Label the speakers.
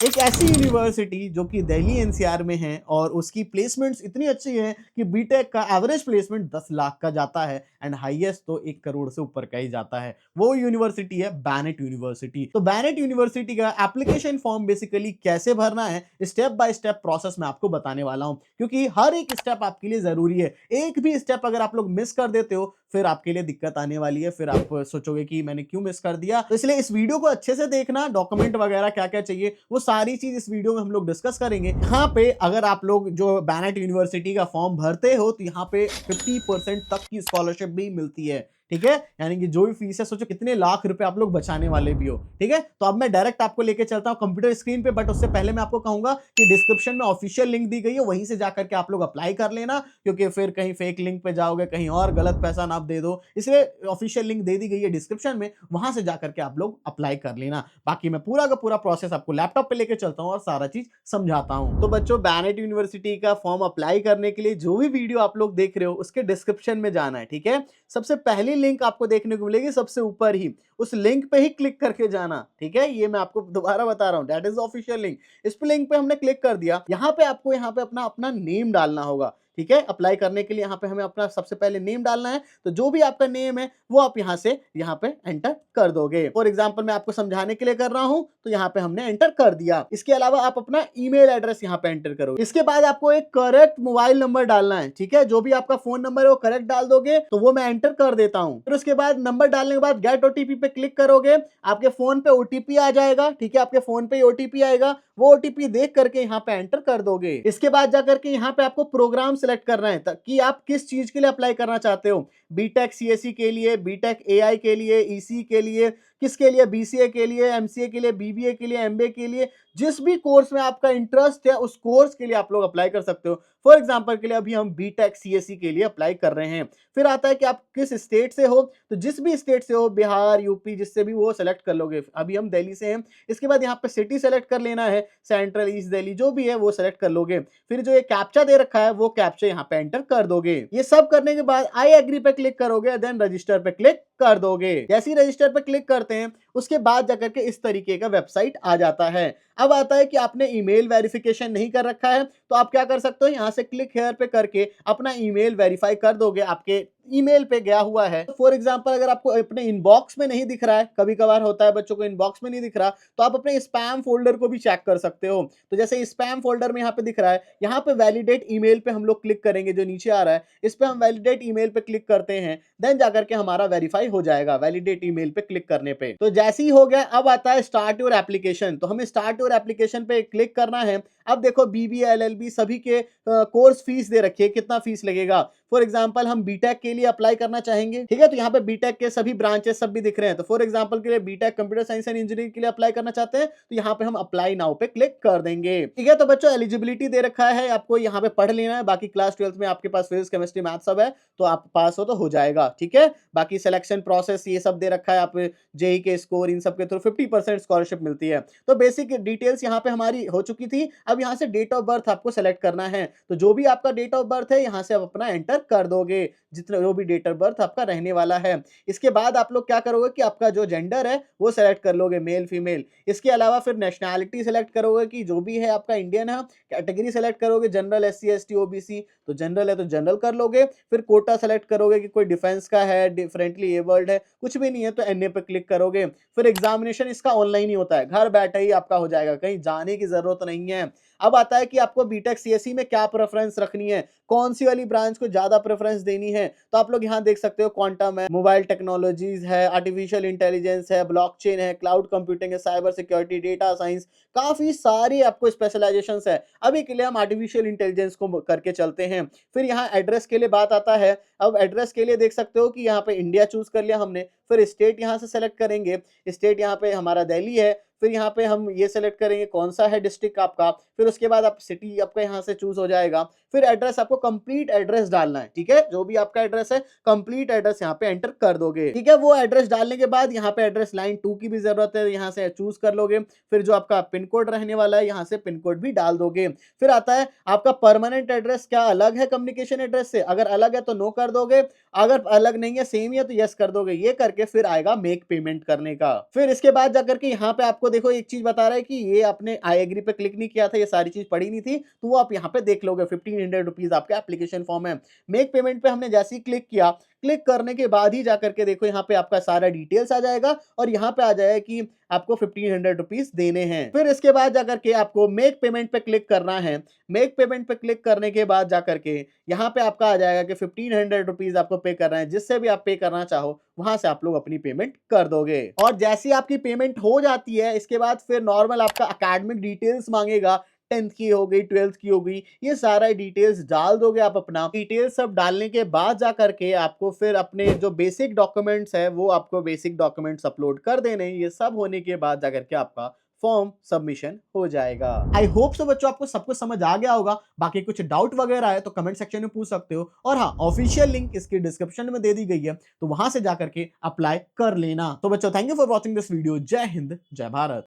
Speaker 1: एक ऐसी यूनिवर्सिटी जो कि दिल्ली एनसीआर में है और उसकी प्लेसमेंट्स इतनी अच्छी है कि बीटेक का एवरेज प्लेसमेंट 10 लाख का जाता है एंड हाईएस्ट तो 1 करोड़ से ऊपर का ही जाता है। वो यूनिवर्सिटी है बैनेट यूनिवर्सिटी। तो बैनेट यूनिवर्सिटी का एप्लीकेशन फॉर्म बेसिकली कैसे भरना है, स्टेप बाय स्टेप प्रोसेस मैं आपको बताने वाला हूं, क्योंकि हर एक स्टेप आपके लिए जरूरी है। एक भी स्टेप अगर आप लोग मिस कर देते हो फिर आपके लिए दिक्कत आने वाली है, फिर आप सोचोगे कि मैंने क्यों मिस कर दिया। तो इसलिए इस वीडियो को अच्छे से देखना, डॉक्यूमेंट वगैरह क्या क्या चाहिए वो सारी चीज इस वीडियो में हम लोग डिस्कस करेंगे। यहाँ पे अगर आप लोग जो बैनेट यूनिवर्सिटी का फॉर्म भरते हो तो यहाँ पे 50% तक की स्कॉलरशिप भी मिलती है। ठीक है, यानी कि जो भी फीस है, सोचो कितने लाख रुपए आप लोग बचाने वाले भी हो। ठीक है, तो अब मैं डायरेक्ट आपको लेके चलता हूँ कंप्यूटर स्क्रीन पे, बट उससे पहले मैं आपको कहूंगा कि डिस्क्रिप्शन में ऑफिशियल लिंक दी गई है, वहीं से जाकर के आप लोग अप्लाई कर लेना, क्योंकि फिर कहीं फेक लिंक पे जाओगे, कहीं और गलत पैसा ना दे दो। इसलिए ऑफिशियल लिंक दे दी गई है डिस्क्रिप्शन में, वहां से जाकर के आप लोग अप्लाई कर लेना। बाकी मैं पूरा का पूरा प्रोसेस आपको लैपटॉप पे लेके चलता हूँ और सारा चीज समझाता हूँ। तो बच्चों, बैनेट यूनिवर्सिटी का फॉर्म अप्लाई करने के लिए जो भी वीडियो आप लोग देख रहे हो उसके डिस्क्रिप्शन में जाना है। ठीक है, सबसे पहली लिंक आपको देखने को मिलेगी सबसे ऊपर ही, उस लिंक पे ही क्लिक करके जाना। ठीक है, ये मैं आपको दोबारा बता रहा हूँ, दैट इज ऑफिशियल लिंक। इस पे लिंक पे हमने क्लिक कर दिया। यहाँ पे आपको यहाँ पे अपना अपना नेम डालना होगा। ठीक है, अप्लाई करने के लिए यहाँ पे हमें अपना सबसे पहले नेम डालना है। तो जो भी आपका नेम है वो आप यहाँ से यहाँ पे एंटर कर दोगे। फॉर एग्जांपल मैं आपको समझाने के लिए कर रहा हूँ, तो यहाँ पे हमने एंटर कर दिया। इसके अलावा आप अपना ईमेल एड्रेस यहाँ पे एंटर करोगे। इसके बाद आपको एक करेक्ट मोबाइल नंबर डालना है। ठीक है, जो भी आपका फोन नंबर है वो करेक्ट डाल दोगे, तो वो मैं एंटर कर देता हूँ। फिर उसके बाद नंबर डालने के बाद गेट ओटीपी पे क्लिक करोगे, आपके फोन पे ओटीपी आ जाएगा। ठीक है, आपके फोन पे ओटीपी आएगा, वो ओटीपी देख करके यहाँ पे एंटर कर दोगे। इसके बाद जाकर के यहाँ पे आपको प्रोग्राम सिलेक्ट करना है कि आप किस चीज के लिए अप्लाई करना चाहते हो। बीटेक सीएससी के लिए, बीटेक एआई के लिए, ईसी के लिए, किसके लिए, बीसीए के लिए, एमसीए के लिए, बीबीए के लिए, एमबीए के लिए, जिस भी कोर्स में आपका इंटरेस्ट है उस कोर्स के लिए आप लोग अप्लाई कर सकते हो। फॉर एग्जांपल के लिए अभी हम बीटेक सीएससी के लिए अप्लाई कर रहे हैं। फिर आता है कि आप किस स्टेट से हो, तो जिस भी स्टेट से हो, बिहार, यूपी, जिससे भी वो सेलेक्ट कर लोगे। अभी हम दिल्ली से हैं। इसके बाद यहाँ पे सिटी सेलेक्ट कर लेना है, सेंट्रल, ईस्ट दिल्ली, जो भी है वो सेलेक्ट कर लोगे। फिर जो ये कैप्चा दे रखा है वो कैप्चा यहाँ पे एंटर कर दोगे। ये सब करने के बाद आई एग्री पे क्लिक करोगे, देन रजिस्टर पे क्लिक कर दोगे। जैसे ही रजिस्टर पे क्लिक करते हैं उसके बाद जाकर के इस तरीके का वेबसाइट आ जाता है। अब आता है कि आपने ईमेल वेरिफिकेशन नहीं कर रखा है, तो आप क्या कर सकते हो, यहां से क्लिक हेयर पे करके अपना ईमेल वेरीफाई कर दोगे। आपके ईमेल पे गया हुआ है। फॉर एग्जांपल अगर आपको अपने इनबॉक्स में नहीं दिख रहा है, कभी कभार होता है बच्चों को इनबॉक्स में नहीं दिख रहा, तो आप अपने स्पैम फोल्डर को भी चेक कर सकते हो। तो जैसे स्पैम फोल्डर में यहाँ पे दिख रहा है, यहाँ पे वैलिडेट ईमेल पे हम लोग क्लिक करेंगे, जो नीचे आ रहा है इस पे हम वैलिडेट ईमेल पे क्लिक करते हैं, देन जाकर के हमारा वेरीफाई हो जाएगा वैलिडेट ईमेल पे क्लिक करने पे। तो जैसे ही हो गया, अब आता है स्टार्ट योर एप्लीकेशन। तो हमें स्टार्ट योर एप्लीकेशन पे क्लिक करना है। अब देखो बीबीए, एलएलबी सभी के कोर्स फीस दे रखी है, कितना फीस लगेगा। फॉर एग्जांपल हम बीटेक के लिए अप्लाई करना चाहेंगे। ठीक है, तो यहाँ पे बीटेक के सभी ब्रांचेस सब भी दिख रहे हैं। तो फॉर एग्जांपल के लिए BTech computer science and engineering के लिए अप्लाई करना चाहते हैं, तो यहाँ पे हम अप्लाई नाउ पे क्लिक कर देंगे। ठीक है, तो बच्चों एलिजिबिलिटी दे रखा है, आपको यहाँ पे पढ़ लेना है। बाकी क्लास 12th में आपके पास फिजिक्स, केमिस्ट्री, मैथ सब है, तो आप पास हो तो हो जाएगा। ठीक है, बाकी सिलेक्शन प्रोसेस ये सब दे रखा है। आप जेई के स्कोर इन सब के थ्रू 50% स्कॉलरशिप मिलती है। तो बेसिक डिटेल्स यहाँ पे हमारी हो चुकी थी। अब यहाँ से डेट ऑफ बर्थ आपको सेलेक्ट करना है। तो जो भी आपका डेट ऑफ बर्थ है यहाँ से आप अपना एंटर कर दोगे, जितना जो भी डेट ऑफ बर्थ आपका रहने वाला है। इसके बाद आप लोग क्या करोगे कि आपका जो जेंडर है वो सेलेक्ट कर लोगे, मेल फीमेल। इसके अलावा फिर नेशनैलिटी सेलेक्ट करोगे कि जो भी है आपका इंडियन है। कैटेगरी सेलेक्ट करोगे, जनरल, एससी, एसटी, ओबीसी, तो जनरल है तो जनरल कर लोगे। फिर कोटा सेलेक्ट करोगे कि कोई डिफेंस का है, डिफरेंटली एबल्ड है, कुछ भी नहीं है तो एनए पे क्लिक करोगे। फिर एग्जामिनेशन इसका ऑनलाइन ही होता है, घर बैठे ही आपका हो जाएगा, कहीं जाने की जरूरत नहीं है। अब आता है कि आपको बीटेक सीएससी में क्या प्रेफरेंस रखनी है, कौन सी वाली ब्रांच को ज्यादा प्रेफरेंस देनी है। तो आप लोग यहाँ देख सकते हो, क्वांटम है, मोबाइल टेक्नोलॉजीज है, आर्टिफिशियल इंटेलिजेंस है, ब्लॉकचेन है, क्लाउड कंप्यूटिंग है, साइबर सिक्योरिटी, डेटा साइंस, काफी सारी आपको स्पेशलाइजेशंस है। अभी के लिए हम आर्टिफिशियल इंटेलिजेंस को करके चलते हैं। फिर यहाँ एड्रेस के लिए बात आता है। अब एड्रेस के लिए देख सकते हो कि यहाँ पे इंडिया चूज कर लिया हमने। फिर स्टेट यहाँ से सेलेक्ट करेंगे, स्टेट यहाँ पे हमारा दिल्ली है। फिर यहाँ पे हम ये सेलेक्ट करेंगे कौन सा है डिस्ट्रिक्ट आपका। फिर उसके बाद आप सिटी आपका यहाँ से चूज हो जाएगा। फिर एड्रेस आपको कंप्लीट एड्रेस डालना है। ठीक है, जो भी आपका एड्रेस है कंप्लीट एड्रेस यहाँ पे एंटर कर दोगे। ठीक है, वो एड्रेस डालने के बाद यहाँ पे एड्रेस लाइन 2 की भी जरूरत है, यहाँ से चूज कर लोगे। फिर जो आपका पिन कोड रहने वाला है यहाँ से पिन कोड भी डाल दोगे। फिर आता है आपका परमानेंट एड्रेस क्या अलग है कम्युनिकेशन एड्रेस से, अगर अलग है तो नो कर दोगे, अगर अलग नहीं है सेम ही है तो यस कर दोगे। ये करके फिर आएगा मेक पेमेंट करने का। फिर इसके बाद जाकर के यहाँ पे आपको आपको देखो एक चीज़ बता रहा है कि ये आपने आई एग्री पे क्लिक नहीं किया था, ये सारी चीज़ पड़ी नहीं थी, तो वो आप यहाँ पे देख लोगे। 1500 रुपीज़ आपका एप्लीकेशन फॉर्म है। मेक पेमेंट पे हमने जैसे ही क्लिक किया, क्लिक करने के बाद ही जाकर के देखो यहाँ पे आपका सारा डिटेल्स आ जाएगा और यहाँ पे आ जाएगा कि आपको 1500 रुपीज़ देने हैं। फिर इसके बाद जाकर के आपको मेक पेमेंट पे क्लिक करना है। मेक पेमेंट पे क्लिक करने के बाद जाकर के यहाँ पे आपका आ जाएगा कि 1500 रुपीज़ आपको पे करना है। जिससे भी आप पे करना चाहो, वहाँ से आप लोग अपनी पेमेंट कर दोगे। और जैसे ही आपकी पेमेंट हो जाती है, इसके बाद फिर नॉर्मल आपका एकेडमिक डिटेल्स माँगेगा। 10th की हो गई, 12th की हो गई, ये सारा डिटेल्स डाल दोगे आप अपना। डिटेल्स सब डालने के बाद जा करके आपको फिर अपने जो बेसिक डॉक्यूमेंट्स है, वो आपको बेसिक डॉक्यूमेंट्स अपलोड कर देने हैं। ये सब होने के बाद जा करके आपका फॉर्म सबमिशन हो जाएगा। आई होप सो बच्चों आपको सब कुछ समझ आ गया होगा। बाकी कुछ डाउट वगैरह है तो कमेंट सेक्शन में पूछ सकते हो। और हाँ, ऑफिशियल लिंक इसकी डिस्क्रिप्शन में दे दी गई है, तो वहां से जाकर के अप्लाई कर लेना। तो बच्चों, thank you for watching this video. जय हिंद, जय भारत।